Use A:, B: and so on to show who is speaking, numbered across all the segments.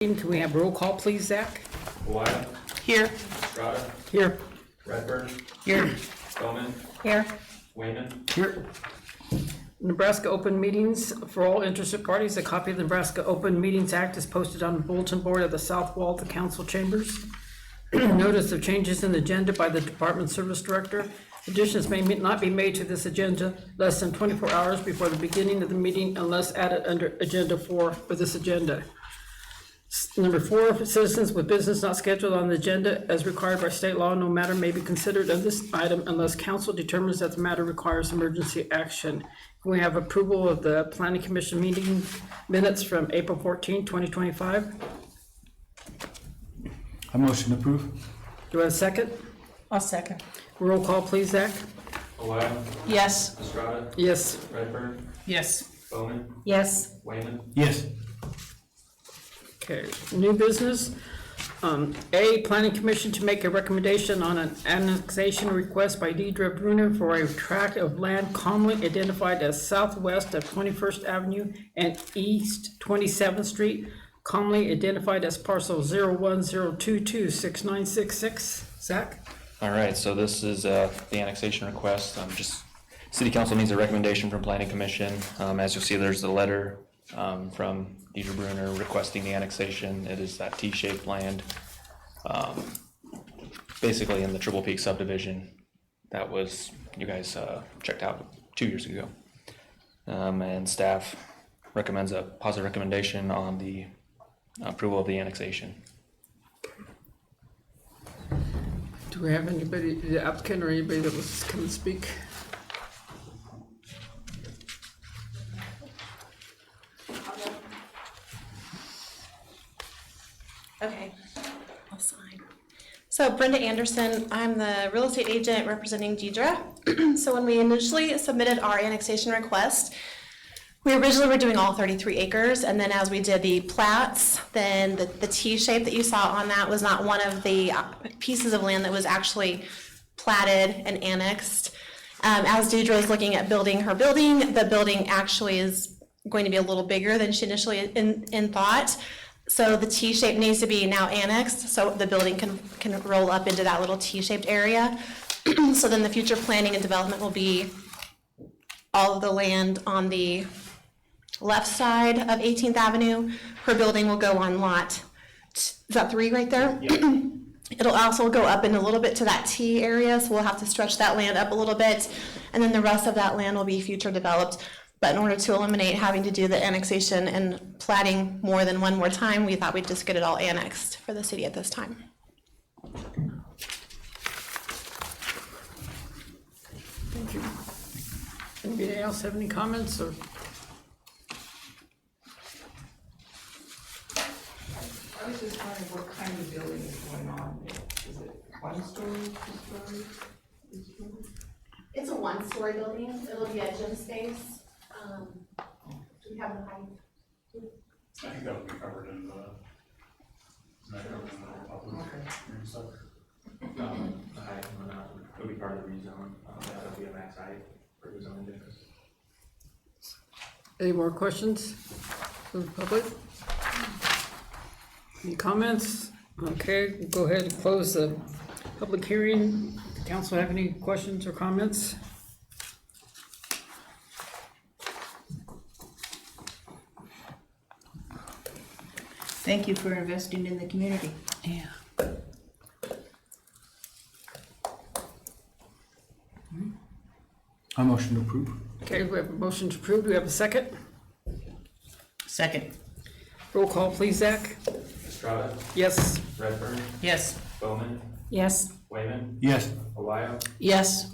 A: Can we have roll call, please, Zach?
B: Wyatt.
C: Here.
B: Estrada.
A: Here.
B: Redburn.
C: Here.
B: Bowman.
C: Here.
B: Wayman.
A: Here. Nebraska Open Meetings. For all interested parties, a copy of the Nebraska Open Meetings Act is posted on the bulletin board at the south wall of the council chambers. Notice of changes in the agenda by the Department Service Director. Additions may not be made to this agenda less than 24 hours before the beginning of the meeting unless added under Agenda 4 for this agenda. Number 4, citizens with business not scheduled on the agenda as required by state law, no matter may be considered on this item unless council determines that the matter requires emergency action. We have approval of the Planning Commission meeting minutes from April 14, 2025.
D: I motion to approve.
A: Do I have a second?
C: I'll second.
A: Roll call, please, Zach.
B: Wyatt.
C: Yes.
B: Estrada.
A: Yes.
B: Redburn.
C: Yes.
B: Bowman.
C: Yes.
B: Wayman.
D: Yes.
A: Okay, new business. A, Planning Commission to make a recommendation on an annexation request by Deidre Bruner for a tract of land commonly identified as southwest of 21st Avenue and east 27th Street, commonly identified as parcel 0102269666. Zach?
E: All right, so this is the annexation request. City Council needs a recommendation from Planning Commission. As you'll see, there's the letter from Deidre Bruner requesting the annexation. It is that T-shaped land, basically in the Triple Peak subdivision that was, you guys checked out 2 years ago. And staff recommends a positive recommendation on the approval of the annexation.
A: Do we have anybody, the applicant or anybody that was going to speak?
F: Okay, I'll sign. So Brenda Anderson, I'm the real estate agent representing Deidre. So when we initially submitted our annexation request, we originally were doing all 33 acres, and then as we did the plats, then the T shape that you saw on that was not one of the pieces of land that was actually platted and annexed. As Deidre is looking at building her building, the building actually is going to be a little bigger than she initially in thought. So the T shape needs to be now annexed, so the building can roll up into that little T-shaped area. So then the future planning and development will be all of the land on the left side of 18th Avenue. Her building will go on lot, is that 3 right there? Yep. It'll also go up in a little bit to that T area, so we'll have to stretch that land up a little bit. And then the rest of that land will be future developed. But in order to eliminate having to do the annexation and platting more than one more time, we thought we'd just get it all annexed for the city at this time.
A: Thank you. Anybody else have any comments or?
G: I was just wondering what kind of building is going on there. Is it 1 story, 2 story?
F: It's a 1-story building. It'll be a gym space. Do we have the height?
H: I think that would be covered in the,
B: The height and whatnot would be part of the rezone. That would be a max height for the zoning districts.
A: Any more questions from the public? Any comments? Okay, we'll go ahead and close the public hearing. Does the council have any questions or comments?
C: Thank you for investing in the community.
A: Yeah.
D: I motion to approve.
A: Okay, we have a motion to approve. Do we have a second?
C: Second.
A: Roll call, please, Zach.
B: Estrada.
A: Yes.
B: Redburn.
C: Yes.
B: Bowman.
C: Yes.
B: Wayman.
D: Yes.
B: Wyatt.
C: Yes.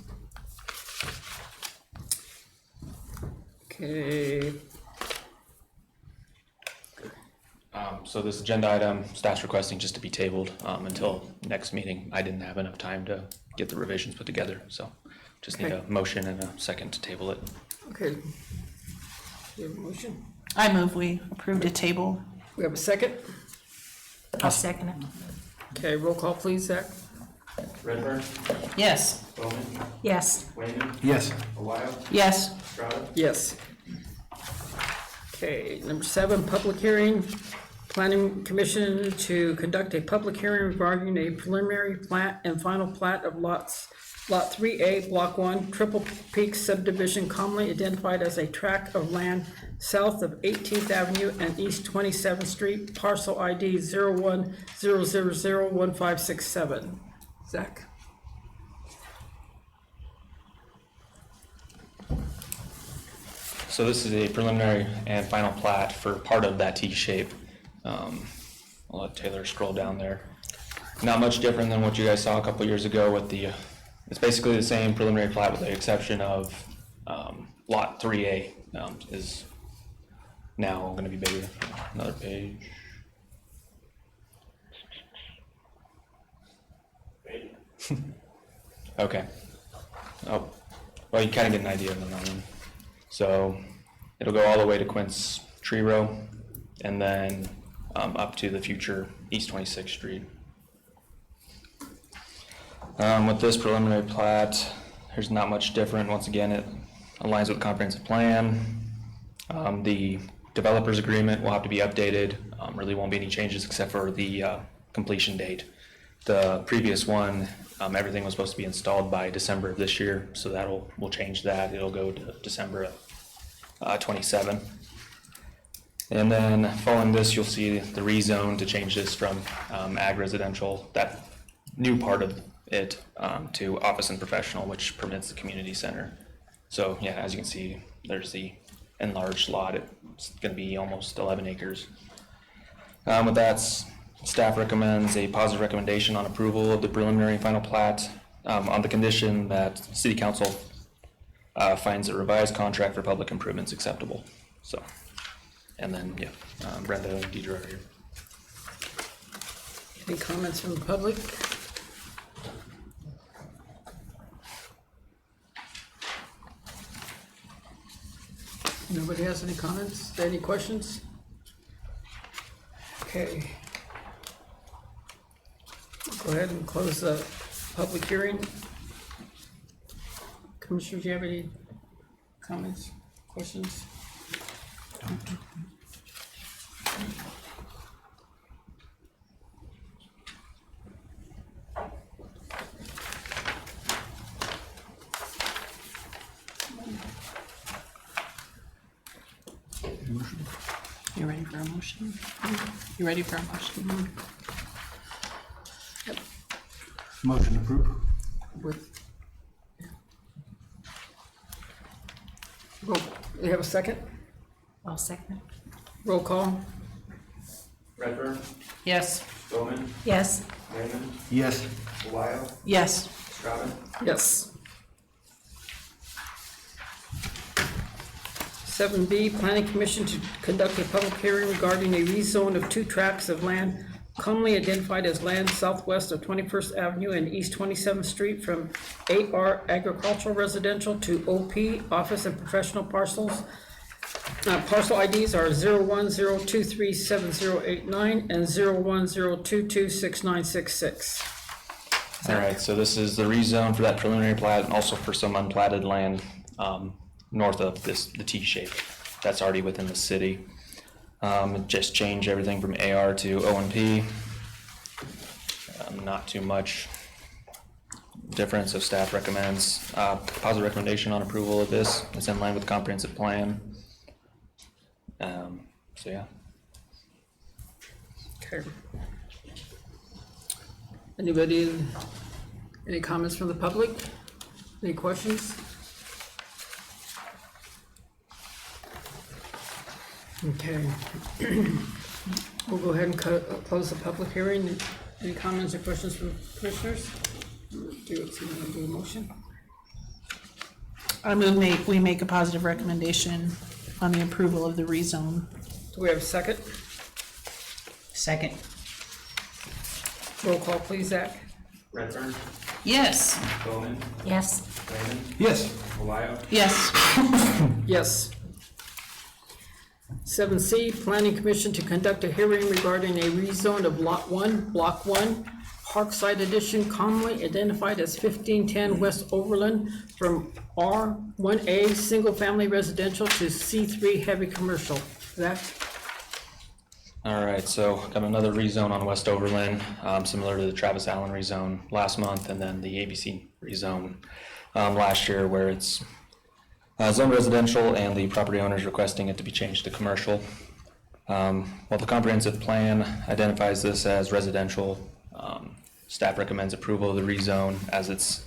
A: Okay.
E: So this agenda item, staff's requesting just to be tabled until next meeting. I didn't have enough time to get the revisions put together, so just need a motion and a second to table it.
A: Okay. We have a motion.
C: I move we approve the table.
A: We have a second.
C: I'll second it.
A: Okay, roll call, please, Zach.
B: Redburn.
C: Yes.
B: Bowman.
C: Yes.
B: Wayman.
D: Yes.
B: Wyatt.
C: Yes.
B: Estrada.
A: Yes. Okay, number 7, public hearing. Planning Commission to conduct a public hearing regarding a preliminary plat and final plat of Lot 3A, Block 1, Triple Peak subdivision commonly identified as a tract of land south of 18th Avenue and East 27th Street, parcel ID 0100001567. Zach?
E: So this is a preliminary and final plat for part of that T shape. I'll let Taylor scroll down there. Not much different than what you guys saw a couple years ago with the, it's basically the same preliminary plat with the exception of Lot 3A is now going to be bigger. Another page. Okay. Oh, well, you kind of get an idea of the number. So it'll go all the way to Quince Tree Row and then up to the future East 26th Street. With this preliminary plat, there's not much different. Once again, it aligns with the comprehensive plan. The developer's agreement will have to be updated. Really won't be any changes except for the completion date. The previous one, everything was supposed to be installed by December of this year, so we'll change that. It'll go to December of 27. And then following this, you'll see the rezone to change this from ag residential, that new part of it, to office and professional, which permits the community center. So yeah, as you can see, there's the enlarged lot. It's going to be almost 11 acres. With that, staff recommends a positive recommendation on approval of the preliminary and final plat on the condition that City Council finds a revised contract for public improvements acceptable. So, and then, yeah, Brenda and Deidre are here.
A: Any comments from the public? Nobody has any comments? Any questions? Okay. Go ahead and close the public hearing. Commissioners, do you have any comments, questions?
D: You ready for a motion? You ready for a motion?
I: Motion approved.
A: With. You have a second?
D: I'll second.
A: Roll call?
B: Redfern,
D: Yes.
B: Bowman,
D: Yes.
B: Raymond,
I: Yes.
B: Wild,
D: Yes.
B: Straubing.
A: Yes. 7B, Planning Commission to conduct a public hearing regarding a rezone of two tracts of land commonly identified as land southwest of 21st Avenue and East 27th Street from AR Agricultural Residential to OP Office and Professional parcels. Parcel IDs are 01023708 and 0102226966.
E: All right, so this is the rezone for that preliminary plat and also for some unplatted land north of the T shape. That's already within the city. Just change everything from AR to O&P. Not too much difference, so staff recommends positive recommendation on approval of this. It's in line with the comprehensive plan. So yeah.
A: Okay. Anybody, any comments from the public? Any questions? Okay. We'll go ahead and close the public hearing. Any comments or questions from commissioners? Do a motion?
D: I move we make a positive recommendation on the approval of the rezone.
A: Do we have a second?
C: Second.
A: Roll call, please, Zach.
B: Redfern,
D: Yes.
B: Bowman,
D: Yes.
B: Raymond,
I: Yes.
B: Wild,
D: Yes.
A: Yes. 7C, Planning Commission to conduct a hearing regarding a rezone of Lot 1, Block 1, Parkside Edition, commonly identified as 1510 West Overland, from R1A Single Family Residential to C3 Heavy Commercial. Zach?
E: All right, so got another rezone on West Overland, similar to the Travis Allen rezone last month, and then the ABC rezone last year, where it's zoned residential and the property owner is requesting it to be changed to commercial. While the comprehensive plan identifies this as residential, staff recommends approval of the rezone as it's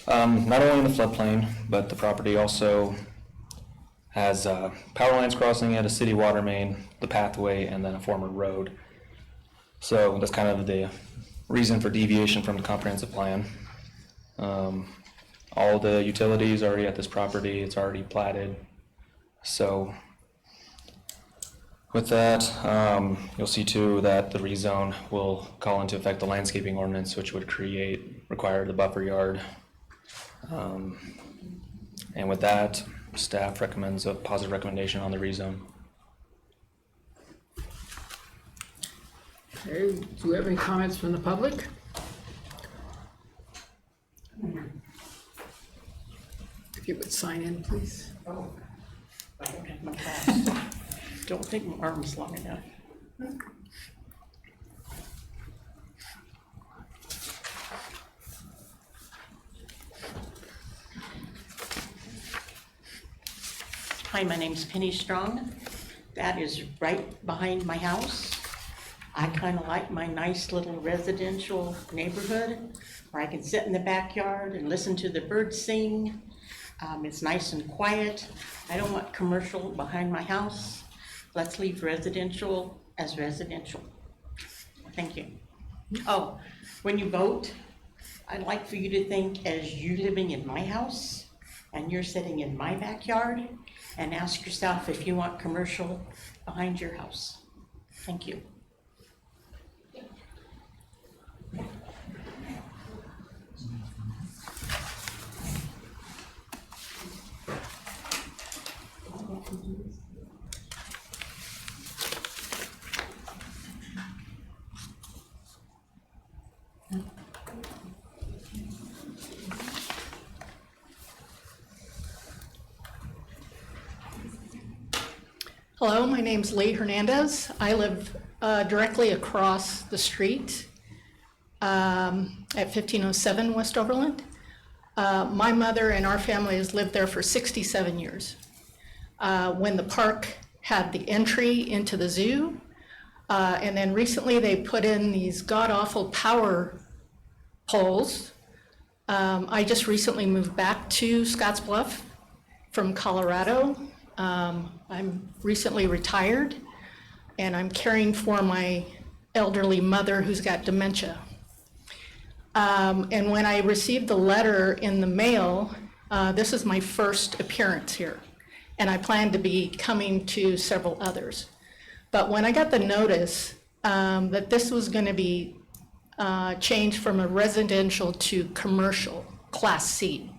E: not only in the floodplain, but the property also has power lines crossing it, a city water main, the pathway, and then a former road. So that's kind of the reason for deviation from the comprehensive plan. All the utilities are already at this property, it's already platted. So with that, you'll see too that the rezone will call into effect the landscaping ordinance, which would require the buffer yard. And with that, staff recommends a positive recommendation on the rezone.
A: Okay, do we have any comments from the public? If you would sign in, please.
D: Don't think my arm's long enough.
J: Hi, my name's Penny Strong. That is right behind my house. I kind of like my nice little residential neighborhood where I can sit in the backyard and listen to the birds sing. It's nice and quiet. I don't want commercial behind my house. Let's leave residential as residential. Thank you. Oh, when you vote, I'd like for you to think as you living in my house and you're sitting in my backyard, and ask yourself if you want commercial behind your house. Thank you.
K: Hello, my name's Lee Hernandez. I live directly across the street at 1507 West Overland. My mother and our family has lived there for 67 years. When the park had the entry into the zoo, and then recently they put in these god-awful power poles. I just recently moved back to Scottsbluff from Colorado. I'm recently retired, and I'm caring for my elderly mother who's got dementia. And when I received the letter in the mail, this is my first appearance here, and I plan to be coming to several others. But when I got the notice that this was going to be changed from a residential to commercial, Class C,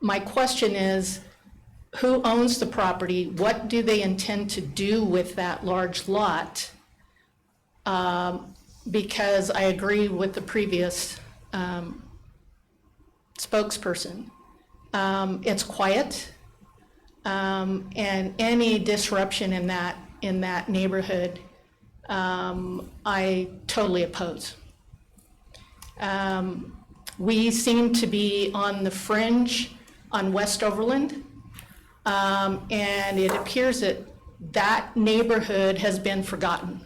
K: my question is, who owns the property? What do they intend to do with that large lot? Because I agree with the previous spokesperson. It's quiet, and any disruption in that neighborhood, I totally oppose. We seem to be on the fringe on West Overland. And it appears that neighborhood has been forgotten.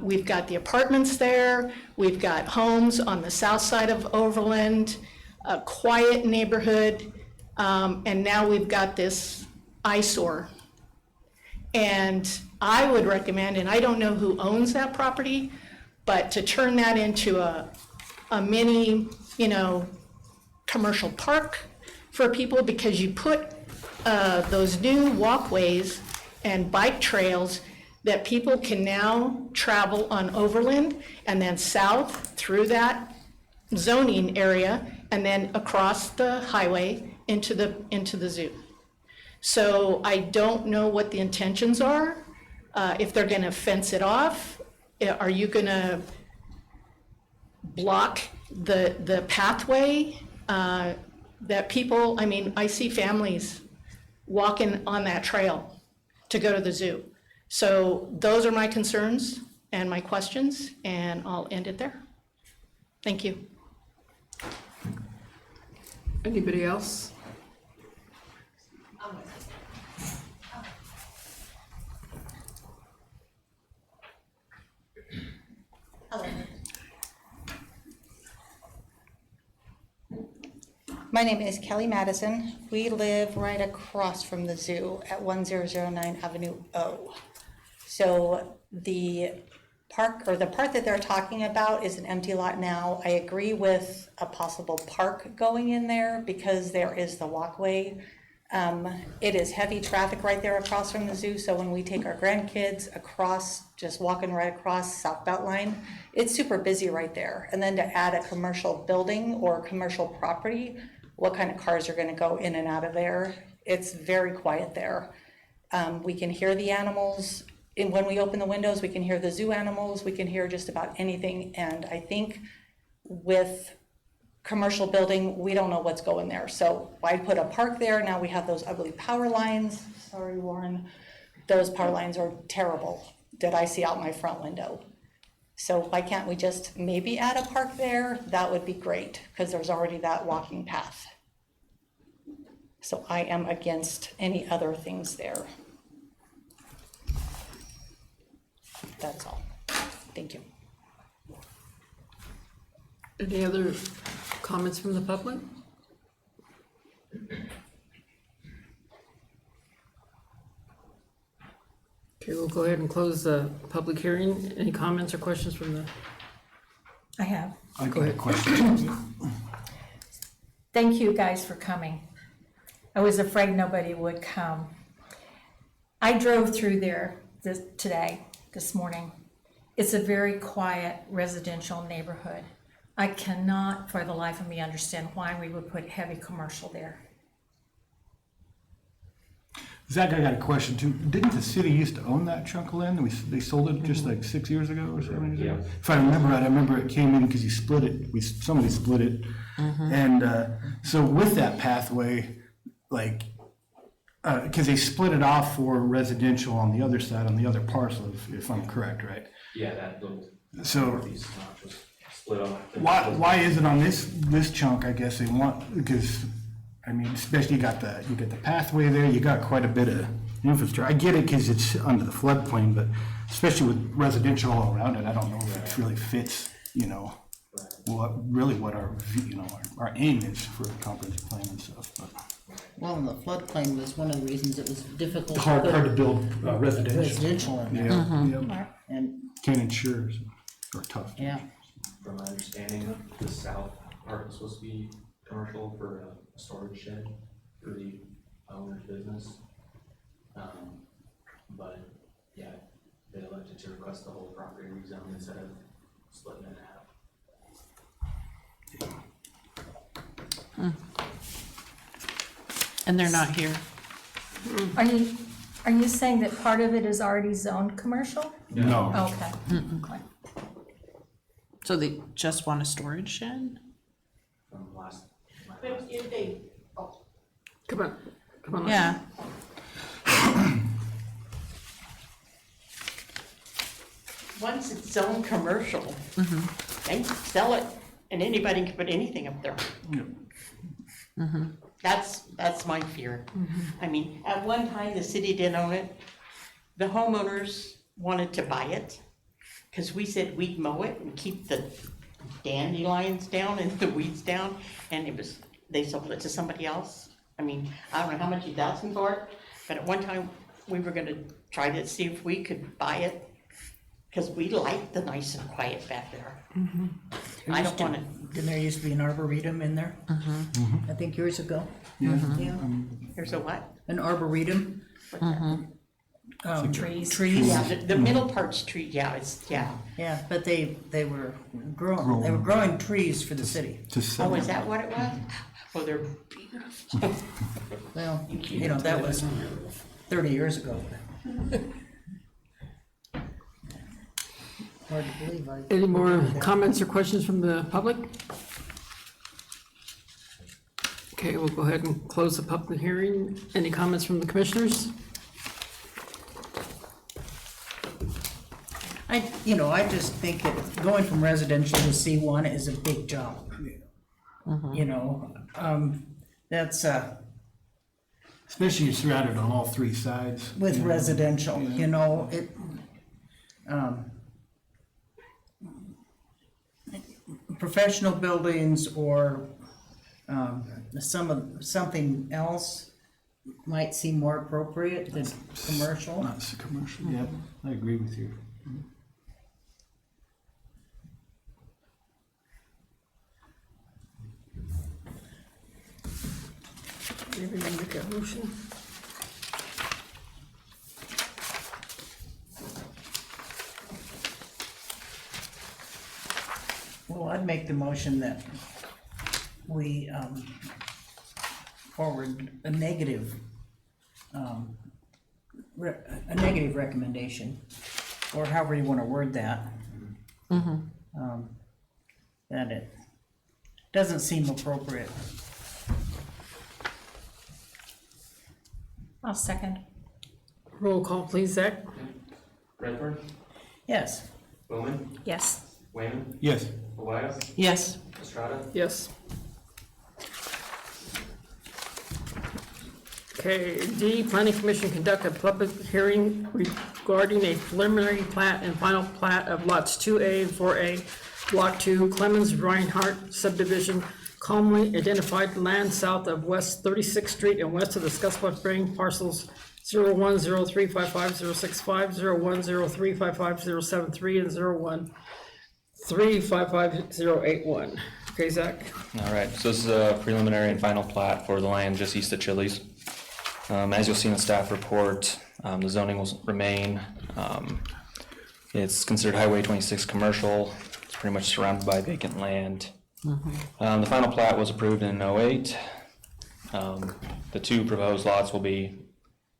K: We've got the apartments there, we've got homes on the south side of Overland, a quiet neighborhood, and now we've got this eyesore. And I would recommend, and I don't know who owns that property, but to turn that into a mini, commercial park for people, because you put those new walkways and bike trails that people can now travel on Overland and then south through that zoning area and then across the highway into the zoo. So I don't know what the intentions are, if they're gonna fence it off. Are you gonna block the pathway? That people, I see families walking on that trail to go to the zoo. So those are my concerns and my questions, and I'll end it there. Thank you.
A: Anybody else?
L: My name is Kelly Madison. We live right across from the zoo at 1009 Avenue O. So the park, or the part that they're talking about, is an empty lot now. I agree with a possible park going in there because there is the walkway. It is heavy traffic right there across from the zoo, so when we take our grandkids across, just walking right across South Beltline, it's super busy right there. And then to add a commercial building or commercial property, what kind of cars are gonna go in and out of there? It's very quiet there. We can hear the animals, and when we open the windows, we can hear the zoo animals, we can hear just about anything, and I think with commercial building, we don't know what's going there. So I put a park there, now we have those ugly power lines, sorry Warren, those power lines are terrible that I see out my front window. So why can't we just maybe add a park there? That would be great, because there's already that walking path. So I am against any other things there. That's all. Thank you.
A: Any other comments from the public? Okay, we'll go ahead and close the public hearing. Any comments or questions from the?
M: I have.
I: I got a question.
M: Thank you guys for coming. I was afraid nobody would come. I drove through there this morning. It's a very quiet residential neighborhood. I cannot for the life of me understand why we would put heavy commercial there.
I: Zach, I got a question too. Didn't the city used to own that chunk of land? And they sold it just like 6 years ago or 7 years ago? If I remember right, I remember it came in because you split it. Somebody split it. And so with that pathway, like, because they split it off for residential on the other side, on the other parcel, if I'm correct, right?
B: Yeah, that little
I: So
B: northeast notch was split off.
I: why is it on this chunk? I guess they want, because I mean, especially you got the pathway there. You got quite a bit of infrastructure. I get it because it's under the floodplain, but especially with residential all around it, I don't know if it really fits. You know, what our aim is for a comprehensive plan and stuff. But.
C: Well, and the floodplain was one of the reasons it was difficult.
I: Hard to build residential.
C: Residential in there.
I: Yeah.
C: And,
I: Can't insure, or tough.
C: yeah.
B: From my understanding, the south part was supposed to be commercial for a storage shed for the owner's business. But yeah, they elected to request the whole property rezoned instead of splitting it in half.
D: And they're not here.
M: Are you saying that part of it is already zoned commercial?
I: No.
M: Okay. Okay.
D: So they just want a storage shed?
B: From last.
J: But if they,
A: Come on.
D: Yeah.
J: once it's zoned commercial, they sell it and anybody can put anything up there. That's my fear. I mean, at one time, the city didn't own it. The homeowners wanted to buy it because we said we'd mow it and keep the dandelions down and the weeds down, and they sold it to somebody else. I mean, I don't know how much he's asking for it, but at one time, we were gonna try to see if we could buy it because we like the nice and quiet back there. I don't wanna.
C: Didn't there used to be an arboretum in there? I think years ago.
I: Yeah.
J: There's a what?
C: An arboretum.
M: Trees.
C: Trees.
J: Yeah, the middle part's tree, yeah,
C: Yeah, but they were growing trees for the city.
I: To sell.
J: Oh, is that what it was? Oh, they're beautiful.
C: Well, you know, that was 30 years ago. Hard to believe.
A: Any more comments or questions from the public? Okay, we'll go ahead and close the public hearing. Any comments from the commissioners?
C: you know, I just think that going from residential to C1 is a big jump. You know, that's,
I: Especially you're surrounded on all three sides.
C: with residential, you know, it, professional buildings or, something else might seem more appropriate than commercial.
I: Not so commercial, yeah, I agree with you.
A: Maybe we make a motion.
C: Well, I'd make the motion that we, forward a negative recommendation, or however you wanna word that. That it doesn't seem appropriate.
M: I'll second.
A: Roll call, please, Zach.
B: Redfern,
C: Yes.
B: Bowman,
M: Yes.
B: Wayman,
I: Yes.
B: Elias,
D: Yes.
B: Estrada.
A: Yes. Okay, D, Planning Commission conduct a public hearing regarding a preliminary plat and final plat of lots 2A and 4A, Block 2, Clemens Reinhardt subdivision, commonly identified land south of West 36th Street and west of the Scottsbluff Drain, parcels 0103550565, 0103550573, and 01355081. Okay, Zach?
E: All right, so this is a preliminary and final plat for the land just east of Chili's. As you'll see in the staff report, the zoning will remain. It's considered Highway 26 commercial. It's pretty much surrounded by vacant land. The final plat was approved in '08. The two proposed lots will be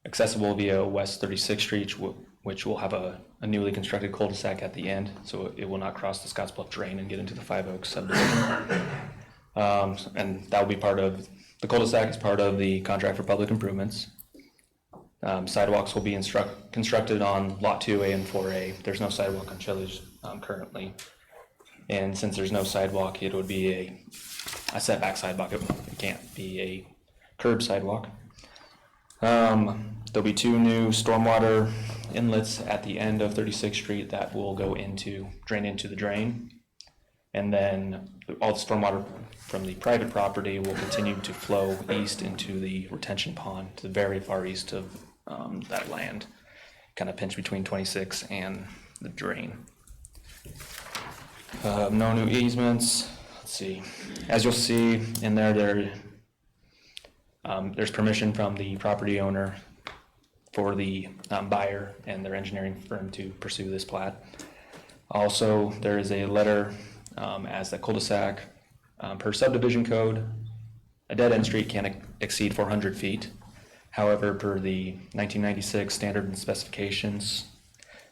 E: accessible via West 36th Street, which will have a newly constructed cul-de-sac at the end, so it will not cross the Scottsbluff Drain and get into the Five Oaks subdivision. And that will be part of, the cul-de-sac is part of the contract for public improvements. Sidewalks will be constructed on Lot 2A and 4A. There's no sidewalk on Chili's currently. And since there's no sidewalk, it would be a setback sidewalk. It can't be a curb sidewalk. There'll be two new stormwater inlets at the end of 36th Street that will drain into the drain. And then all the stormwater from the private property will continue to flow east into the retention pond to the very far east of that land, kind of pinched between 26 and the drain. No new easements. Let's see. As you'll see in there's permission from the property owner for the buyer and their engineering firm to pursue this plat. Also, there is a letter as the cul-de-sac per subdivision code. A dead-end street can't exceed 400 feet. However, per the 1996 standard and specifications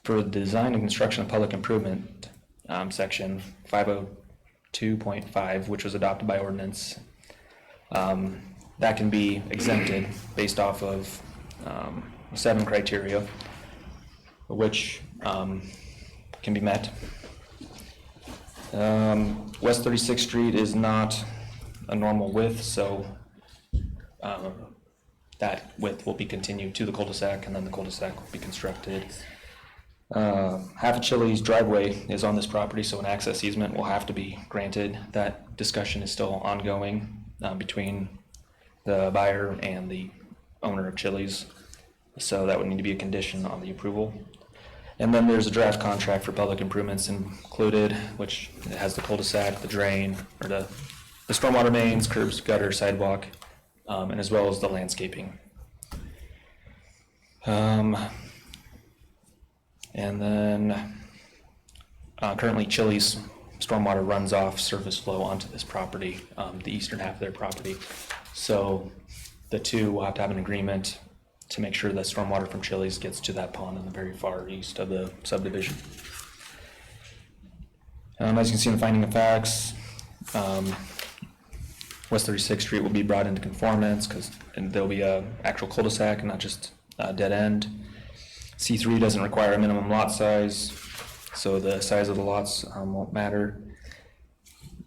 E: for the design and construction of public improvement, section 502.5, which was adopted by ordinance, that can be exempted based off of 7 criteria, which can be met. West 36th Street is not a normal width, so that width will be continued to the cul-de-sac, and then the cul-de-sac will be constructed. Half of Chili's driveway is on this property, so an access easement will have to be granted. That discussion is still ongoing between the buyer and the owner of Chili's, so that would need to be a condition on the approval. And then there's a draft contract for public improvements included, which has the cul-de-sac, the drain, or the stormwater mains, curbs, gutter, sidewalk, and as well as the landscaping. And then currently Chili's stormwater runs off surface flow onto this property, the eastern half of their property. So the two will have to have an agreement to make sure that stormwater from Chili's gets to that pond in the very far east of the subdivision. As you can see in the finding of facts, West 36th Street will be brought into conformance because there'll be a actual cul-de-sac and not just a dead end. C3 doesn't require a minimum lot size. so the size of the lots won't matter.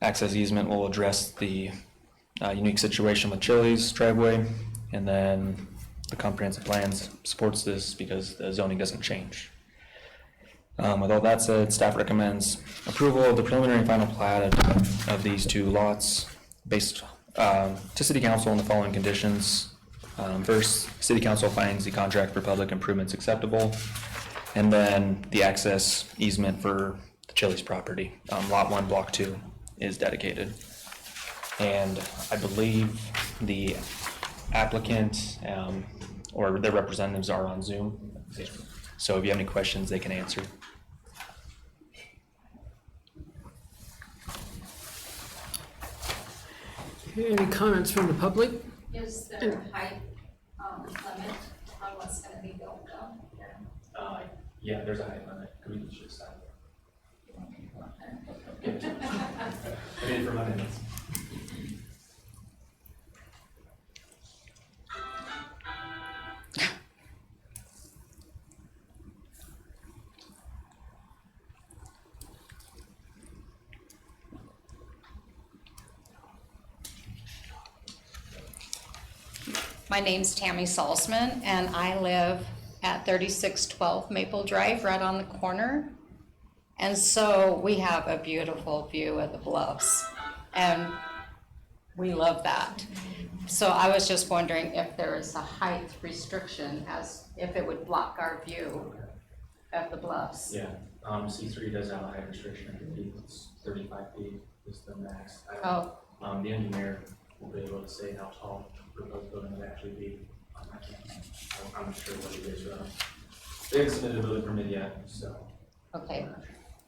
E: Access easement will address the unique situation with Chili's driveway, and then the comprehensive plans supports this because the zoning doesn't change. With all that said, staff recommends approval of the preliminary and final plat of these two lots based to City Council on the following conditions. First, City Council finds the contract for public improvements acceptable, and then the access easement for the Chili's property, Lot 1, Block 2, is dedicated. And I believe the applicant or their representatives are on Zoom, so if you have any questions, they can answer.
A: Okay, any comments from the public?
N: Is there a height limit on what's gonna be built down here?
B: Yeah, there's a height limit. Could we just stop? I mean, for my minutes.
N: My name's Tammy Salzman, and I live at 3612 Maple Drive, right on the corner. And so we have a beautiful view of the bluffs, and we love that. So I was just wondering if there is a height restriction, as if it would block our view of the bluffs.
B: Yeah, C3 does have a height restriction. I believe it's 35 feet is the max.
N: Oh.
B: The engineer will be able to say how tall the proposed building would actually be. I'm not sure what it is. They haven't submitted a building permit yet, so.
N: Okay,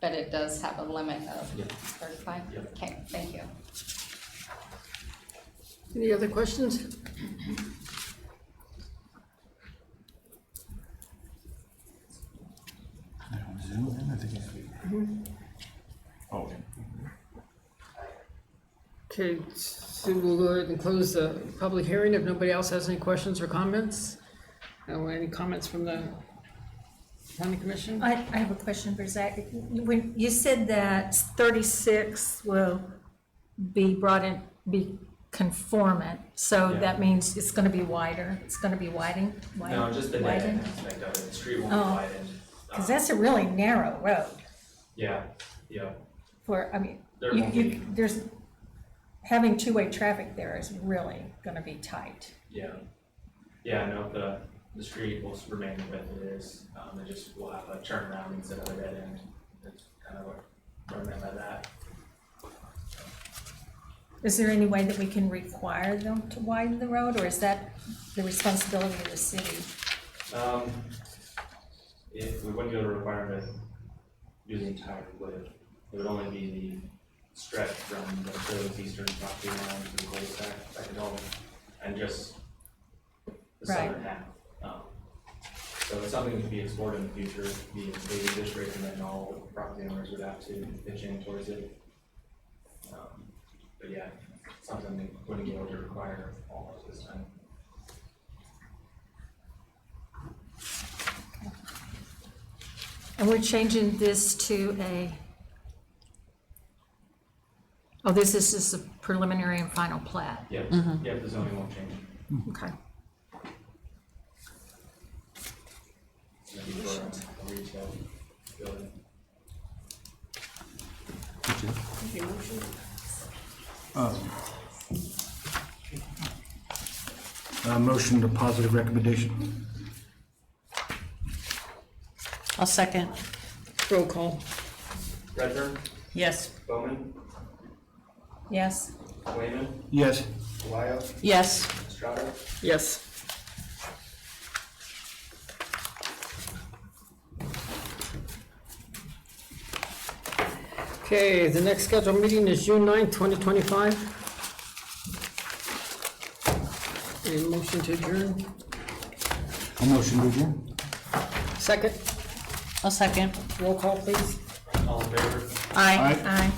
N: but it does have a limit of
B: Yeah.
N: 35?
B: Yep.
N: Okay, thank you.
A: Any other questions? Okay, so we'll go ahead and close the public hearing if nobody else has any questions or comments. Any comments from the planning commission?
M: I have a question for Zach. When you said that 36 will be brought in, be conformant, so
B: Yeah.
M: that means it's gonna be wider, it's gonna be widened?
B: No, just the
M: widened?
B: net aspect of it. The street won't be
M: Oh.
B: widened.
M: Cause that's a really narrow road
B: Yeah, yeah.
M: for, I mean,
B: There won't be.
M: there's, having two-way traffic there is really gonna be tight.
B: Yeah. Yeah, no, the street will remain the width it is. It just will have a turnaround instead of a dead end. That's kind of what I meant by that.
M: Is there any way that we can require them to widen the road, or is that the responsibility of the city?
B: If we wouldn't be able to require them to do the entire width, it would only be the stretch from the Phillips eastern property line to the cul-de-sac, back to Dalton, and just the
M: Right.
B: southern half. So it's something to be explored in the future, be a state district, and then all property owners would have to pitch in towards it. But yeah, something we wouldn't be able to require all of this time.
M: And we're changing this to a, oh, this is just a preliminary and final plat.
B: Yep, yep, the zoning won't change.
M: Okay.
B: Maybe for a retail building.
I: Motion to positive recommendation.
D: I'll second.
A: Roll call.
B: Redburn,
D: Yes.
B: Bowman,
M: Yes?
B: Wayman,
I: Yes.
B: Wyatt,
D: Yes.
B: Estrada.
A: Yes. Okay, the next scheduled meeting is June 9th, 2025. Any motion to adjourn?
I: A motion to adjourn.
A: Second,
D: I'll second.
A: roll call, please.
B: All in favor?
D: Aye.
I: Aye.
M: Aye.